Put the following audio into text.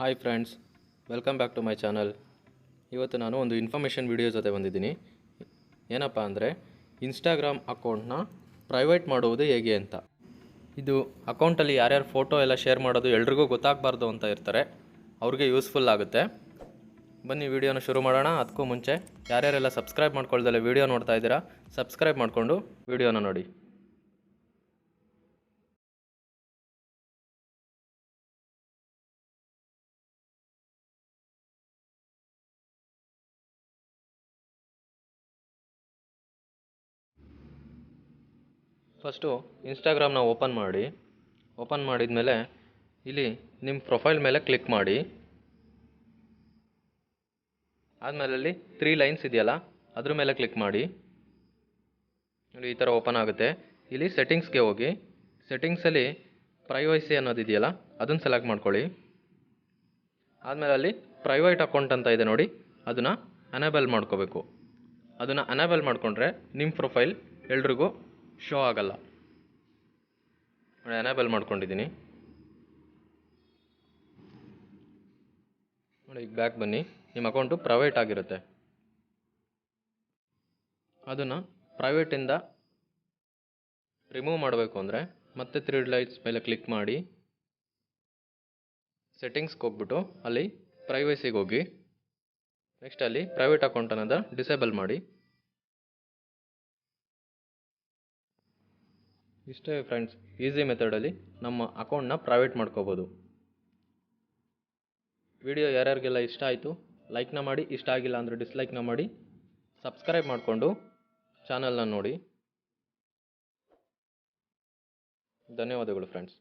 Hi friends, welcome back to my channel. ಇವತ್ತು ನಾನು ಒಂದು ಇನ್ಫಾರ್ಮೇಷನ್ ವಿಡಿಯೋ ಜೊತೆ ಬಂದಿದ್ದೀನಿ. ಏನಪ್ಪ ಅಂದರೆ ಇನ್ಸ್ಟಾಗ್ರಾಮ್ ಅಕೌಂಟ್ನ ಪ್ರೈವೇಟ್ ಮಾಡುವುದು ಹೇಗೆ ಅಂತ. ಇದು ಅಕೌಂಟಲ್ಲಿ ಯಾರ್ಯಾರು ಫೋಟೋ ಎಲ್ಲ ಶೇರ್ ಮಾಡೋದು ಎಲ್ರಿಗೂ ಗೊತ್ತಾಗಬಾರ್ದು ಅಂತ ಇರ್ತಾರೆ, ಅವ್ರಿಗೆ ಯೂಸ್ಫುಲ್ ಆಗುತ್ತೆ. ಬನ್ನಿ ವಿಡಿಯೋನ ಶುರು ಮಾಡೋಣ. ಅದಕ್ಕೂ ಮುಂಚೆ ಯಾರ್ಯಾರೆಲ್ಲ ಸಬ್ಸ್ಕ್ರೈಬ್ ಮಾಡ್ಕೊಳ್ದಲ್ಲ ವಿಡಿಯೋ ನೋಡ್ತಾ ಇದ್ದೀರಾ, ಸಬ್ಸ್ಕ್ರೈಬ್ ಮಾಡಿಕೊಂಡು ವಿಡಿಯೋನ ನೋಡಿ. ಫಸ್ಟು ಇನ್ಸ್ಟಾಗ್ರಾಮ್ನ ಓಪನ್ ಮಾಡಿದ್ಮೇಲೆ ಇಲ್ಲಿ ನಿಮ್ಮ ಪ್ರೊಫೈಲ್ ಮೇಲೆ ಕ್ಲಿಕ್ ಮಾಡಿ. ಆದಮೇಲೆ ಅಲ್ಲಿ 3 ಲೈನ್ಸ್ ಇದೆಯಲ್ಲ, ಅದ್ರ ಮೇಲೆ ಕ್ಲಿಕ್ ಮಾಡಿ. ನೋಡಿ, ಈ ಥರ ಓಪನ್ ಆಗುತ್ತೆ. ಇಲ್ಲಿ ಸೆಟ್ಟಿಂಗ್ಸ್ಗೆ ಹೋಗಿ, ಸೆಟ್ಟಿಂಗ್ಸಲ್ಲಿ ಪ್ರೈವಸಿ ಅನ್ನೋದಿದೆಯಲ್ಲ, ಅದನ್ನು ಸೆಲೆಕ್ಟ್ ಮಾಡ್ಕೊಳ್ಳಿ. ಆದಮೇಲೆ ಅಲ್ಲಿ ಪ್ರೈವೇಟ್ ಅಕೌಂಟ್ ಅಂತ ಇದೆ ನೋಡಿ, ಅದನ್ನು ಅನೇಬಲ್ ಮಾಡ್ಕೋಬೇಕು. ಅದನ್ನು ಅನೇಬಲ್ ಮಾಡಿಕೊಂಡ್ರೆ ನಿಮ್ಮ ಪ್ರೊಫೈಲ್ ಎಲ್ರಿಗೂ ಶೋ ಆಗಲ್ಲ. ನೋಡಿ, ಅನೇಬಲ್ ಮಾಡ್ಕೊಂಡಿದ್ದೀನಿ. ನೋಡಿ, ಈಗ ಬ್ಯಾಕ್ ಬನ್ನಿ. ನಿಮ್ಮ ಅಕೌಂಟು ಪ್ರೈವೇಟ್ ಆಗಿರುತ್ತೆ. ಅದನ್ನು ಪ್ರೈವೇಟಿಂದ ರಿಮೂವ್ ಮಾಡಬೇಕು ಅಂದರೆ ಮತ್ತೆ 3 ಲೈನ್ಸ್ ಮೇಲೆ ಕ್ಲಿಕ್ ಮಾಡಿ, ಸೆಟ್ಟಿಂಗ್ಸ್ಗೆ ಹೋಗ್ಬಿಟ್ಟು ಅಲ್ಲಿ ಪ್ರೈವಸಿಗೆ ಹೋಗಿ, ನೆಕ್ಸ್ಟ್ ಅಲ್ಲಿ ಪ್ರೈವೇಟ್ ಅಕೌಂಟ್ ಅನ್ನೋದು ಡಿಸೇಬಲ್ ಮಾಡಿ. ಇಷ್ಟೇ ಫ್ರೆಂಡ್ಸ್, ಈಸಿ ಮೆಥಡಲ್ಲಿ ನಮ್ಮ ಅಕೌಂಟ್ನ ಪ್ರೈವೇಟ್ ಮಾಡ್ಕೋಬೋದು. ವಿಡಿಯೋ ಯಾರ್ಯಾರಿಗೆಲ್ಲ ಇಷ್ಟ ಆಯಿತು ಲೈಕ್ನ ಮಾಡಿ, ಇಷ್ಟ ಆಗಿಲ್ಲ ಅಂದರೆ ಡಿಸ್ಲೈಕ್ನ ಮಾಡಿ. ಸಬ್ಸ್ಕ್ರೈಬ್ ಮಾಡಿಕೊಂಡು ಚಾನಲ್ನ ನೋಡಿ. ಧನ್ಯವಾದಗಳು ಫ್ರೆಂಡ್ಸ್.